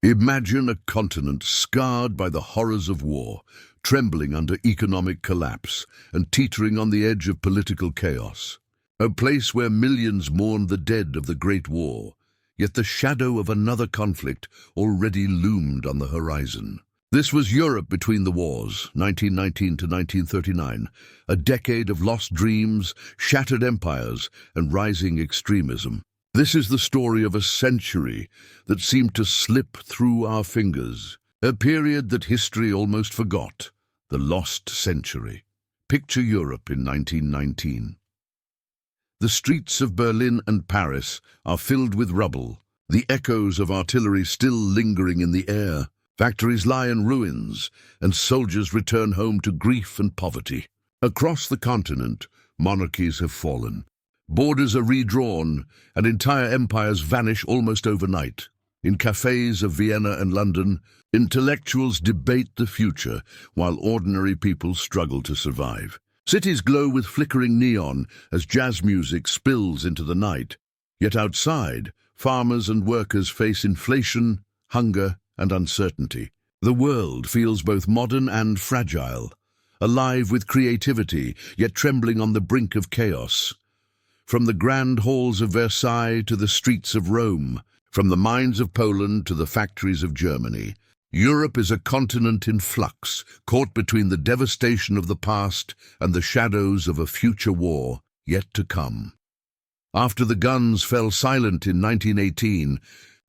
Imagine a continent scarred by the horrors of war, trembling under economic collapse, and teetering on the edge of political chaos. A place where millions mourn the dead of the Great War, yet the shadow of another conflict already loomed on the horizon. This was Europe between the wars, 1919 to 1939, a decade of lost dreams, shattered empires, and rising extremism. This is the story of a century that seemed to slip through our fingers, a period that history almost forgot, the lost century. Picture Europe in 1919. The streets of Berlin and Paris are filled with rubble, the echoes of artillery still lingering in the air. Factories lie in ruins, and soldiers return home to grief and poverty. Across the continent, monarchies have fallen. Borders are redrawn, and entire empires vanish almost overnight. In cafes of Vienna and London, intellectuals debate the future, while ordinary people struggle to survive. Cities glow with flickering neon as jazz music spills into the night. Yet outside, farmers and workers face inflation, hunger, and uncertainty. The world feels both modern and fragile, alive with creativity, yet trembling on the brink of chaos. From the grand halls of Versailles to the streets of Rome, from the mines of Poland to the factories of Germany, Europe is a continent in flux, caught between the devastation of the past and the shadows of a future war yet to come. After the guns fell silent in 1918,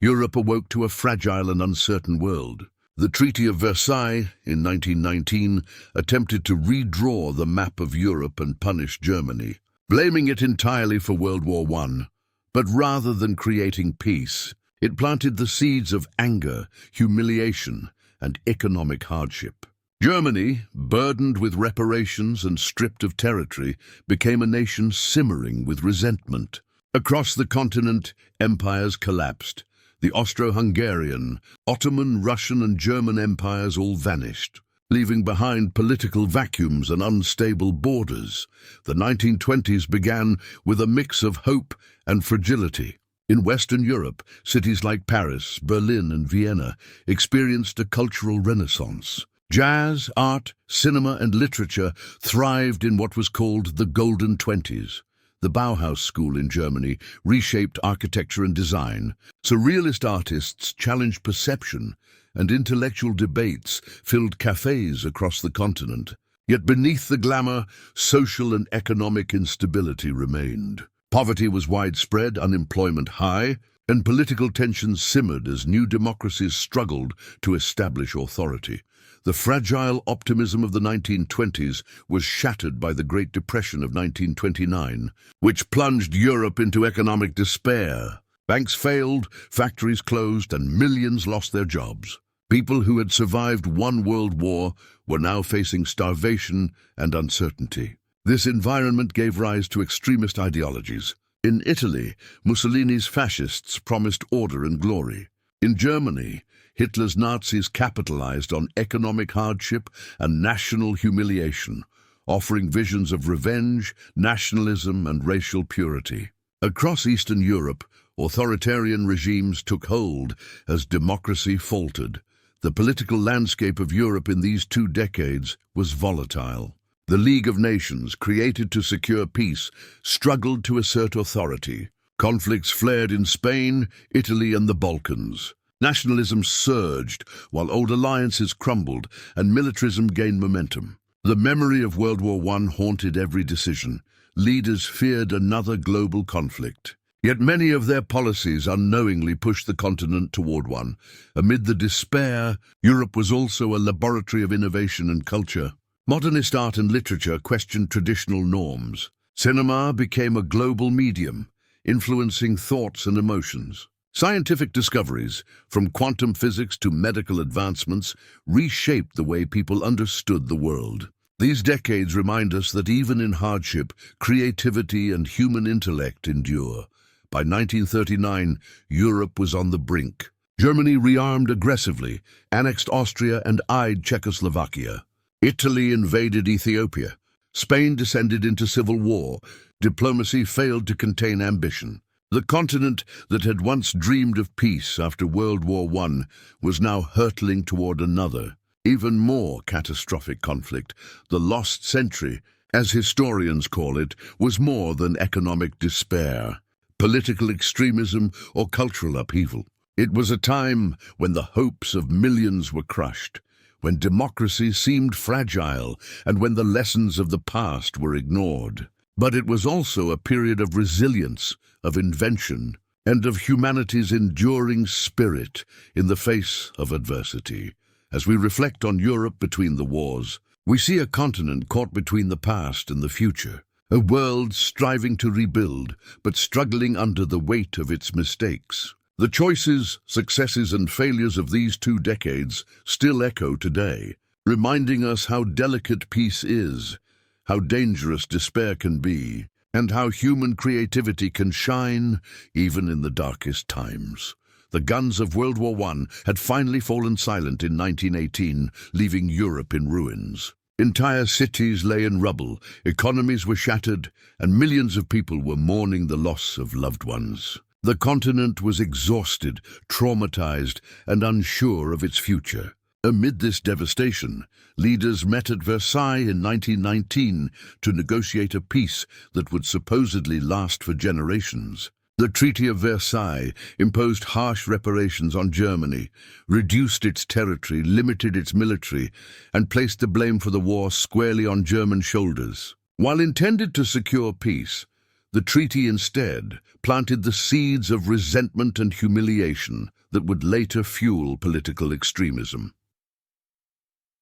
Europe awoke to a fragile and uncertain world. The Treaty of Versailles in 1919 attempted to redraw the map of Europe and punish Germany, blaming it entirely for World War I. But rather than creating peace, it planted the seeds of anger, humiliation, and economic hardship. Germany, burdened with reparations and stripped of territory, became a nation simmering with resentment. Across the continent, empires collapsed. The Austro-Hungarian, Ottoman, Russian, and German empires all vanished, leaving behind political vacuums and unstable borders. The 1920s began with a mix of hope and fragility. In Western Europe, cities like Paris, Berlin, and Vienna experienced a cultural renaissance. Jazz, art, cinema, and literature thrived in what was called the Golden Twenties. The Bauhaus school in Germany reshaped architecture and design. Surrealist artists challenged perception, and intellectual debates filled cafes across the continent. Yet beneath the glamour, social and economic instability remained. Poverty was widespread, unemployment high, and political tensions simmered as new democracies struggled to establish authority. The fragile optimism of the 1920s was shattered by the Great Depression of 1929, which plunged Europe into economic despair. Banks failed, factories closed, and millions lost their jobs. People who had survived one world war were now facing starvation and uncertainty. This environment gave rise to extremist ideologies. In Italy, Mussolini's fascists promised order and glory. In Germany, Hitler's Nazis capitalized on economic hardship and national humiliation, offering visions of revenge, nationalism, and racial purity. Across Eastern Europe, authoritarian regimes took hold as democracy faltered. The political landscape of Europe in these 2 decades was volatile. The League of Nations, created to secure peace, struggled to assert authority. Conflicts flared in Spain, Italy, and the Balkans. Nationalism surged, while old alliances crumbled and militarism gained momentum. The memory of World War I haunted every decision. Leaders feared another global conflict. Yet many of their policies unknowingly pushed the continent toward one. Amid the despair, Europe was also a laboratory of innovation and culture. Modernist art and literature questioned traditional norms. Cinema became a global medium, influencing thoughts and emotions. Scientific discoveries, from quantum physics to medical advancements, reshaped the way people understood the world. These decades remind us that even in hardship, creativity and human intellect endure. By 1939, Europe was on the brink. Germany rearmed aggressively, annexed Austria, and eyed Czechoslovakia. Italy invaded Ethiopia. Spain descended into civil war. Diplomacy failed to contain ambition. The continent that had once dreamed of peace after World War I was now hurtling toward another, even more catastrophic conflict. The lost century, as historians call it, was more than economic despair, political extremism, or cultural upheaval. It was a time when the hopes of millions were crushed, when democracy seemed fragile, and when the lessons of the past were ignored. But it was also a period of resilience, of invention, and of humanity's enduring spirit in the face of adversity. As we reflect on Europe between the wars, we see a continent caught between the past and the future, a world striving to rebuild, but struggling under the weight of its mistakes. The choices, successes, and failures of these 2 decades still echo today, reminding us how delicate peace is, how dangerous despair can be, and how human creativity can shine even in the darkest times. The guns of World War I had finally fallen silent in 1918, leaving Europe in ruins. Entire cities lay in rubble, economies were shattered, and millions of people were mourning the loss of loved ones. The continent was exhausted, traumatized, and unsure of its future. Amid this devastation, leaders met at Versailles in 1919 to negotiate a peace that would supposedly last for generations. The Treaty of Versailles imposed harsh reparations on Germany, reduced its territory, limited its military, and placed the blame for the war squarely on German shoulders. While intended to secure peace, the treaty instead planted the seeds of resentment and humiliation that would later fuel political extremism.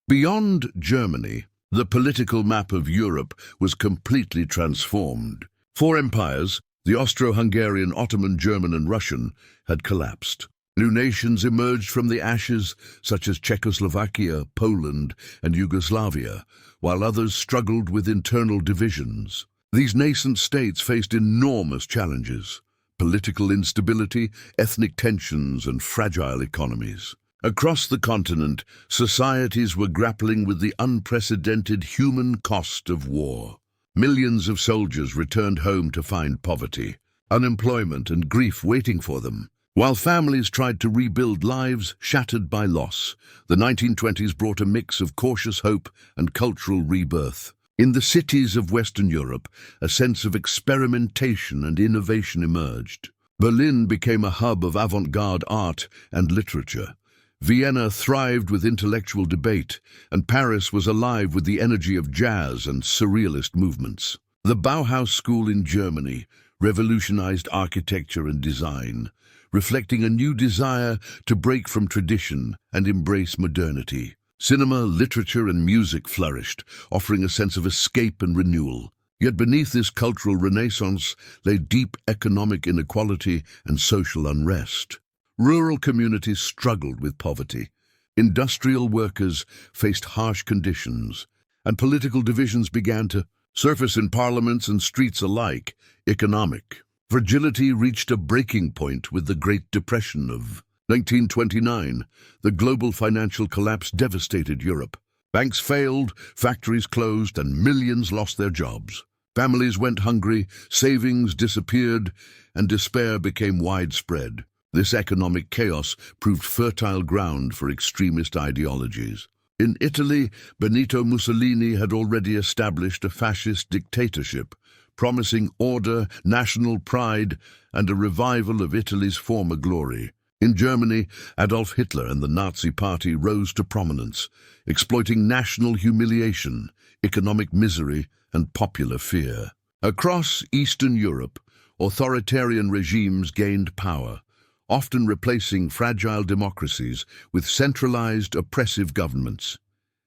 Beyond Germany, the political map of Europe was completely transformed. 4 empires, the Austro-Hungarian, Ottoman, German, and Russian, had collapsed. New nations emerged from the ashes, such as Czechoslovakia, Poland, and Yugoslavia, while others struggled with internal divisions. These nascent states faced enormous challenges: political instability, ethnic tensions, and fragile economies. Across the continent, societies were grappling with the unprecedented human cost of war. Millions of soldiers returned home to find poverty, unemployment, and grief waiting for them. While families tried to rebuild lives shattered by loss, the 1920s brought a mix of cautious hope and cultural rebirth. In the cities of Western Europe, a sense of experimentation and innovation emerged. Berlin became a hub of avant-garde art and literature. Vienna thrived with intellectual debate, and Paris was alive with the energy of jazz and surrealist movements. The Bauhaus school in Germany revolutionized architecture and design, reflecting a new desire to break from tradition and embrace modernity. Cinema, literature, and music flourished, offering a sense of escape and renewal. Yet beneath this cultural renaissance lay deep economic inequality and social unrest. Rural communities struggled with poverty. Industrial workers faced harsh conditions, and political divisions began to surface in parliaments and streets alike. Economic fragility reached a breaking point with the Great Depression of 1929. The global financial collapse devastated Europe. Banks failed, factories closed, and millions lost their jobs. Families went hungry, savings disappeared, and despair became widespread. This economic chaos proved fertile ground for extremist ideologies. In Italy, Benito Mussolini had already established a fascist dictatorship, promising order, national pride, and a revival of Italy's former glory. In Germany, Adolf Hitler and the Nazi Party rose to prominence, exploiting national humiliation, economic misery, and popular fear. Across Eastern Europe, authoritarian regimes gained power, often replacing fragile democracies with centralized, oppressive governments.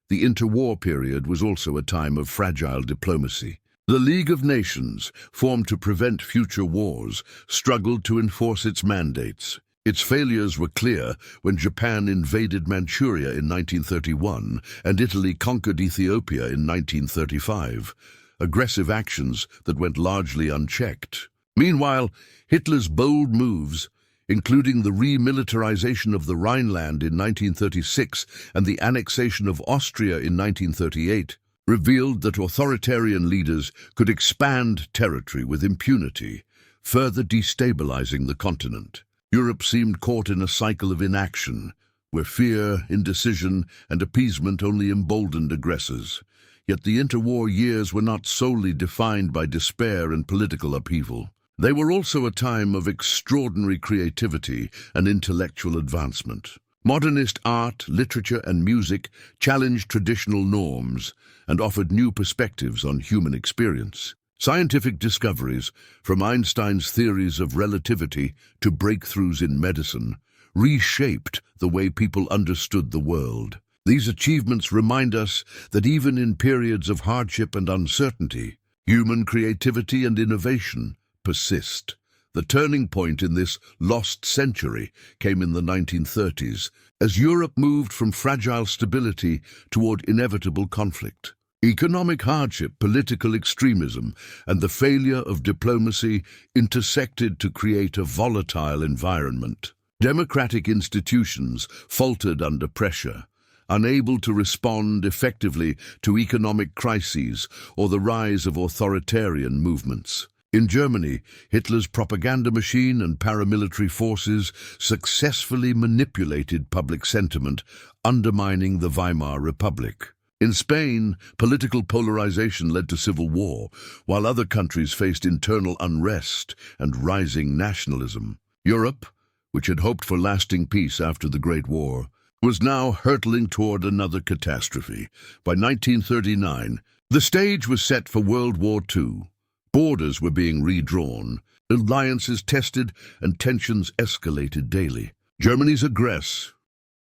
The interwar period was also a time of fragile diplomacy. The League of Nations, formed to prevent future wars, struggled to enforce its mandates. Its failures were clear when Japan invaded Manchuria in 1931 and Italy conquered Ethiopia in 1935, aggressive actions that went largely unchecked. Meanwhile, Hitler's bold moves, including the remilitarization of the Rhineland in 1936 and the annexation of Austria in 1938, revealed that authoritarian leaders could expand territory with impunity. further destabilizing the continent. Europe seemed caught in a cycle of inaction, where fear, indecision, and appeasement only emboldened aggressors. Yet the interwar years were not solely defined by despair and political upheaval. They were also a time of extraordinary creativity and intellectual advancement. Modernist art, literature, and music challenged traditional norms and offered new perspectives on human experience. Scientific discoveries, from Einstein's theories of relativity to breakthroughs in medicine, reshaped the way people understood the world. These achievements remind us that even in periods of hardship and uncertainty, human creativity and innovation persist. The turning point in this lost century came in the 1930s, as Europe moved from fragile stability toward inevitable conflict. Economic hardship, political extremism, and the failure of diplomacy intersected to create a volatile environment. Democratic institutions faltered under pressure, unable to respond effectively to economic crises or the rise of authoritarian movements. In Germany, Hitler's propaganda machine and paramilitary forces successfully manipulated public sentiment, undermining the Weimar Republic. In Spain, political polarization led to civil war, while other countries faced internal unrest and rising nationalism. Europe, which had hoped for lasting peace after the Great War, was now hurtling toward another catastrophe. By 1939, the stage was set for World War II. Borders were being redrawn, alliances tested, and tensions escalated daily. Germany's aggress,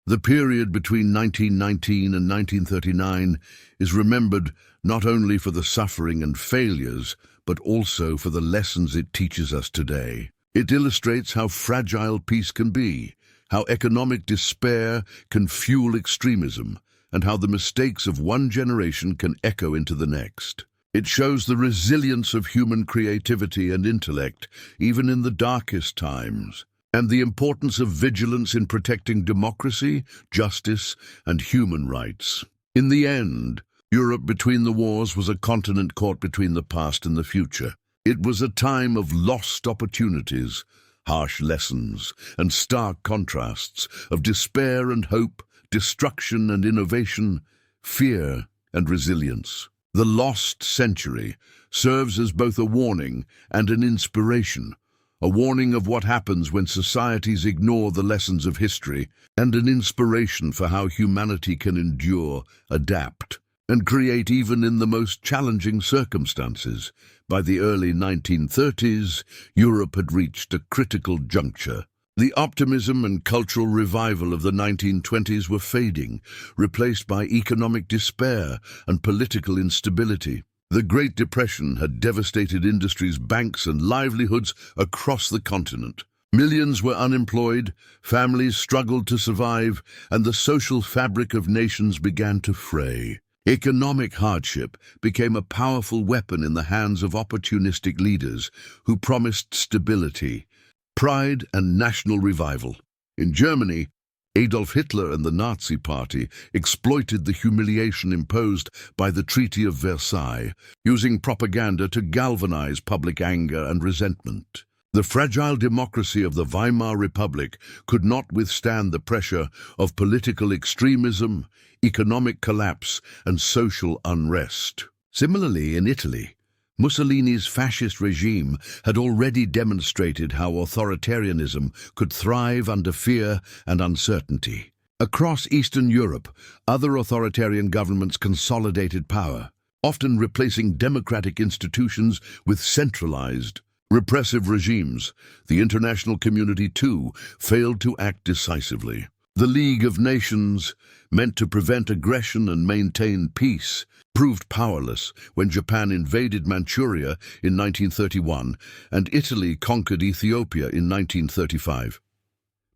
the period between 1919 and 1939, is remembered not only for the suffering and failures, but also for the lessons it teaches us today. It illustrates how fragile peace can be, how economic despair can fuel extremism, and how the mistakes of one generation can echo into the next. It shows the resilience of human creativity and intellect, even in the darkest times, and the importance of vigilance in protecting democracy, justice, and human rights. In the end, Europe between the wars was a continent caught between the past and the future. It was a time of lost opportunities, harsh lessons, and stark contrasts, of despair and hope, destruction and innovation, fear and resilience. The lost century serves as both a warning and an inspiration, a warning of what happens when societies ignore the lessons of history, and an inspiration for how humanity can endure, adapt, and create even in the most challenging circumstances. By the early 1930s, Europe had reached a critical juncture. The optimism and cultural revival of the 1920s were fading, replaced by economic despair and political instability. The Great Depression had devastated industries, banks, and livelihoods across the continent. Millions were unemployed, families struggled to survive, and the social fabric of nations began to fray. Economic hardship became a powerful weapon in the hands of opportunistic leaders who promised stability, pride, and national revival. In Germany, Adolf Hitler and the Nazi Party exploited the humiliation imposed by the Treaty of Versailles, using propaganda to galvanize public anger and resentment. The fragile democracy of the Weimar Republic could not withstand the pressure of political extremism, economic collapse, and social unrest. Similarly, in Italy, Mussolini's fascist regime had already demonstrated how authoritarianism could thrive under fear and uncertainty. Across Eastern Europe, other authoritarian governments consolidated power, often replacing democratic institutions with centralized, repressive regimes. The international community, too, failed to act decisively. The League of Nations, meant to prevent aggression and maintain peace, proved powerless when Japan invaded Manchuria in 1931 and Italy conquered Ethiopia in 1935.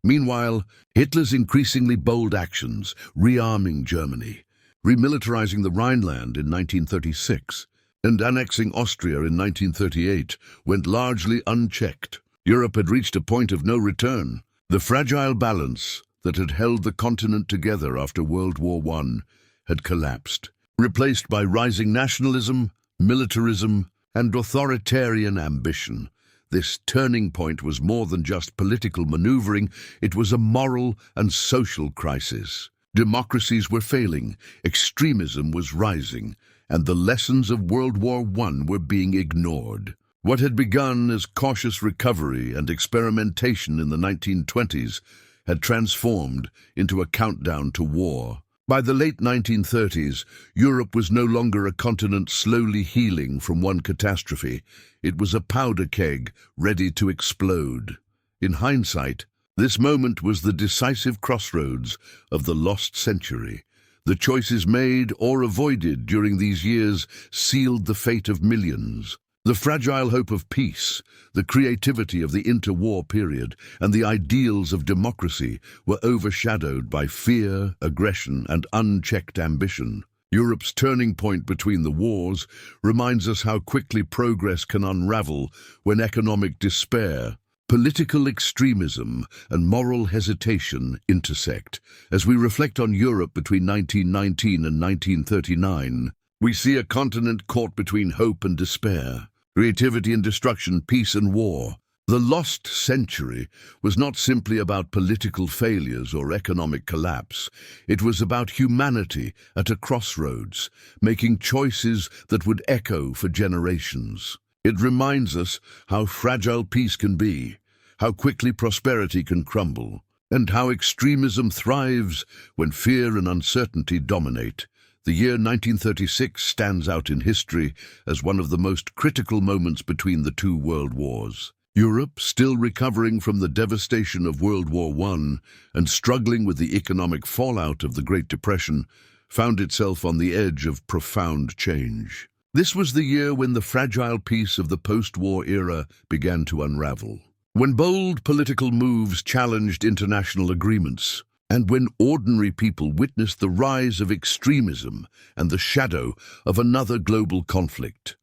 Meanwhile, Hitler's increasingly bold actions, rearming Germany, remilitarizing the Rhineland in 1936, and annexing Austria in 1938, went largely unchecked. Europe had reached a point of no return. The fragile balance that had held the continent together after World War I had collapsed, replaced by rising nationalism, militarism, and authoritarian ambition. This turning point was more than just political maneuvering, it was a moral and social crisis. Democracies were failing, extremism was rising, and the lessons of World War I were being ignored. What had begun as cautious recovery and experimentation in the 1920s had transformed into a countdown to war. By the late 1930s, Europe was no longer a continent slowly healing from one catastrophe. It was a powder keg ready to explode. In hindsight, this moment was the decisive crossroads of the lost century. The choices made or avoided during these years sealed the fate of millions. The fragile hope of peace, the creativity of the interwar period, and the ideals of democracy were overshadowed by fear, aggression, and unchecked ambition. Europe's turning point between the wars reminds us how quickly progress can unravel when economic despair, political extremism, and moral hesitation intersect. As we reflect on Europe between 1919 and 1939, we see a continent caught between hope and despair, creativity and destruction, peace and war. The lost century was not simply about political failures or economic collapse. It was about humanity at a crossroads, making choices that would echo for generations. It reminds us how fragile peace can be, how quickly prosperity can crumble, and how extremism thrives when fear and uncertainty dominate. The year 1936 stands out in history as one of the most critical moments between the two world wars. Europe, still recovering from the devastation of World War I and struggling with the economic fallout of the Great Depression, found itself on the edge of profound change. This was the year when the fragile peace of the post-war era began to unravel, when bold political moves challenged international agreements, and when ordinary people witnessed the rise of extremism and the shadow of another global conflict.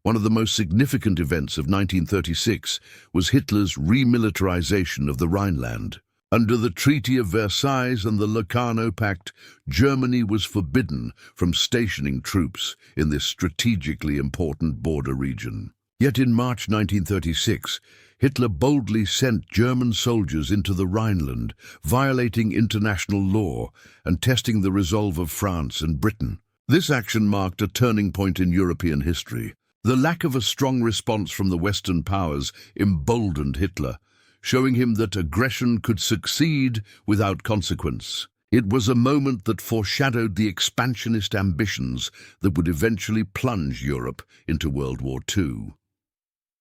One of the most significant events of 1936 was Hitler's remilitarization of the Rhineland. Under the Treaty of Versailles and the Locarno Pact, Germany was forbidden from stationing troops in this strategically important border region. Yet in March 1936, Hitler boldly sent German soldiers into the Rhineland, violating international law and testing the resolve of France and Britain. This action marked a turning point in European history. The lack of a strong response from the Western powers emboldened Hitler, showing him that aggression could succeed without consequence. It was a moment that foreshadowed the expansionist ambitions that would eventually plunge Europe into World War II.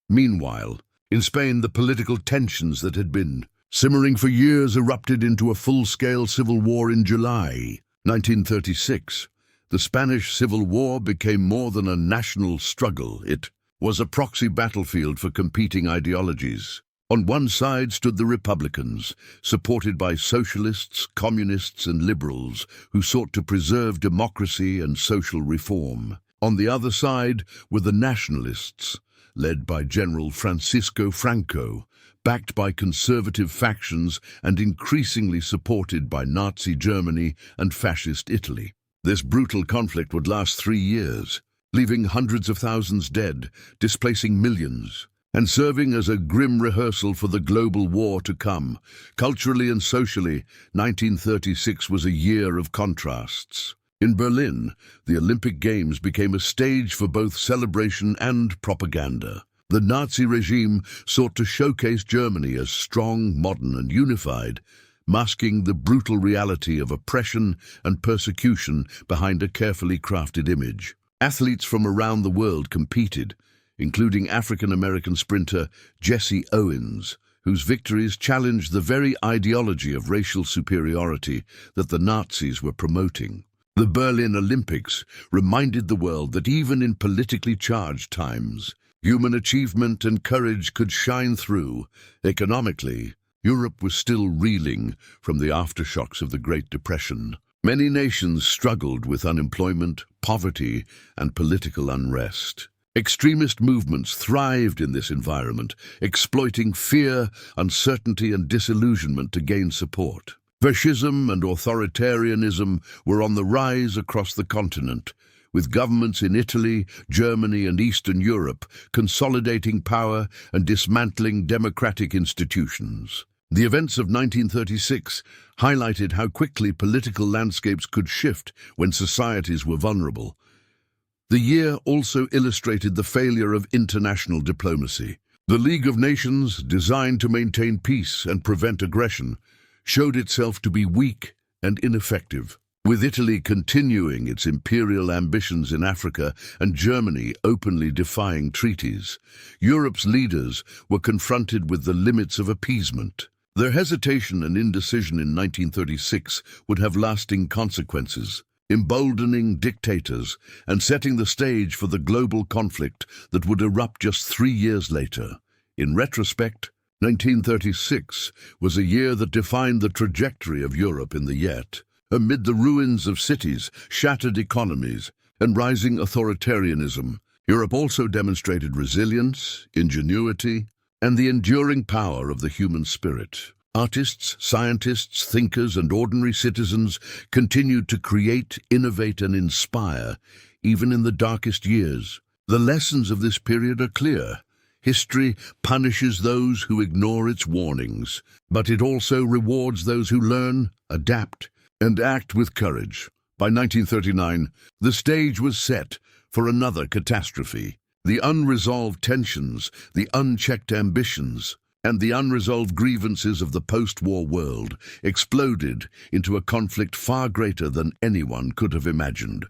Meanwhile, in Spain, the political tensions that had been simmering for years erupted into a full-scale civil war in July 1936. The Spanish Civil War became more than a national struggle. It was a proxy battlefield for competing ideologies. On one side stood the Republicans, supported by socialists, communists, and liberals who sought to preserve democracy and social reform. On the other side were the nationalists, led by General Francisco Franco, backed by conservative factions and increasingly supported by Nazi Germany and Fascist Italy. This brutal conflict would last 3 years, leaving hundreds of thousands dead, displacing millions, and serving as a grim rehearsal for the global war to come. Culturally and socially, 1936 was a year of contrasts. In Berlin, the Olympic Games became a stage for both celebration and propaganda. The Nazi regime sought to showcase Germany as strong, modern, and unified, masking the brutal reality of oppression and persecution behind a carefully crafted image. Athletes from around the world competed, including African-American sprinter Jesse Owens, whose victories challenged the very ideology of racial superiority that the Nazis were promoting. The Berlin Olympics reminded the world that even in politically charged times, human achievement and courage could shine through. Economically, Europe was still reeling from the aftershocks of the Great Depression. Many nations struggled with unemployment, poverty, and political unrest. Extremist movements thrived in this environment, exploiting fear, uncertainty, and disillusionment to gain support. Fascism and authoritarianism were on the rise across the continent, with governments in Italy, Germany, and Eastern Europe consolidating power and dismantling democratic institutions. The events of 1936 highlighted how quickly political landscapes could shift when societies were vulnerable. The year also illustrated the failure of international diplomacy. The League of Nations, designed to maintain peace and prevent aggression, showed itself to be weak and ineffective. With Italy continuing its imperial ambitions in Africa and Germany openly defying treaties, Europe's leaders were confronted with the limits of appeasement. Their hesitation and indecision in 1936 would have lasting consequences, emboldening dictators and setting the stage for the global conflict that would erupt just 3 years later. In retrospect, 1936 was a year that defined the trajectory of Europe in the yet. Amid the ruins of cities, shattered economies, and rising authoritarianism, Europe also demonstrated resilience, ingenuity, and the enduring power of the human spirit. Artists, scientists, thinkers, and ordinary citizens continued to create, innovate, and inspire, even in the darkest years. The lessons of this period are clear. History punishes those who ignore its warnings, but it also rewards those who learn, adapt, and act with courage. By 1939, the stage was set for another catastrophe. The unresolved tensions, the unchecked ambitions, and the unresolved grievances of the post-war world exploded into a conflict far greater than anyone could have imagined.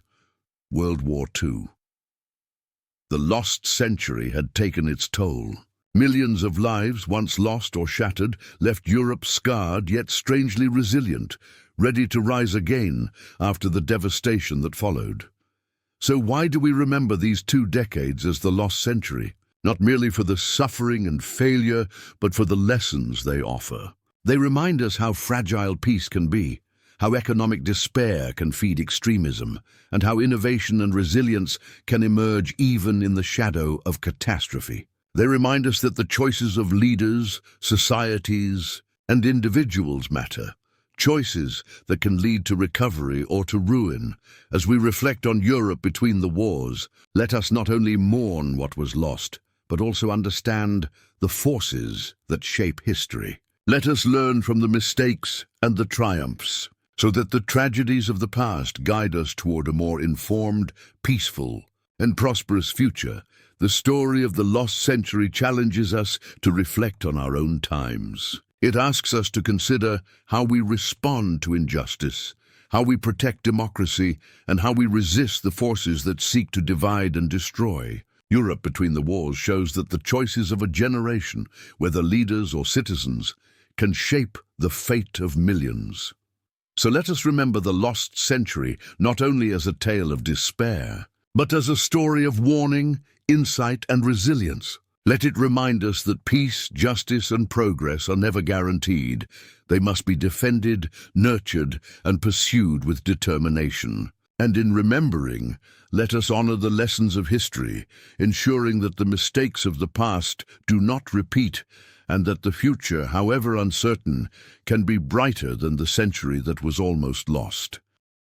World War II. The lost century had taken its toll. Millions of lives, once lost or shattered, left Europe scarred yet strangely resilient, ready to rise again after the devastation that followed. So why do we remember these 2 decades as the lost century? Not merely for the suffering and failure, but for the lessons they offer. They remind us how fragile peace can be, how economic despair can feed extremism, and how innovation and resilience can emerge even in the shadow of catastrophe. They remind us that the choices of leaders, societies, and individuals matter. Choices that can lead to recovery or to ruin. As we reflect on Europe between the wars, let us not only mourn what was lost, but also understand the forces that shape history. Let us learn from the mistakes and the triumphs, so that the tragedies of the past guide us toward a more informed, peaceful, and prosperous future. The story of the lost century challenges us to reflect on our own times. It asks us to consider how we respond to injustice, how we protect democracy, and how we resist the forces that seek to divide and destroy. Europe between the wars shows that the choices of a generation, whether leaders or citizens, can shape the fate of millions. So let us remember the lost century not only as a tale of despair, but as a story of warning, insight, and resilience. Let it remind us that peace, justice, and progress are never guaranteed. They must be defended, nurtured, and pursued with determination. And in remembering, let us honor the lessons of history, ensuring that the mistakes of the past do not repeat, and that the future, however uncertain, can be brighter than the century that was almost lost.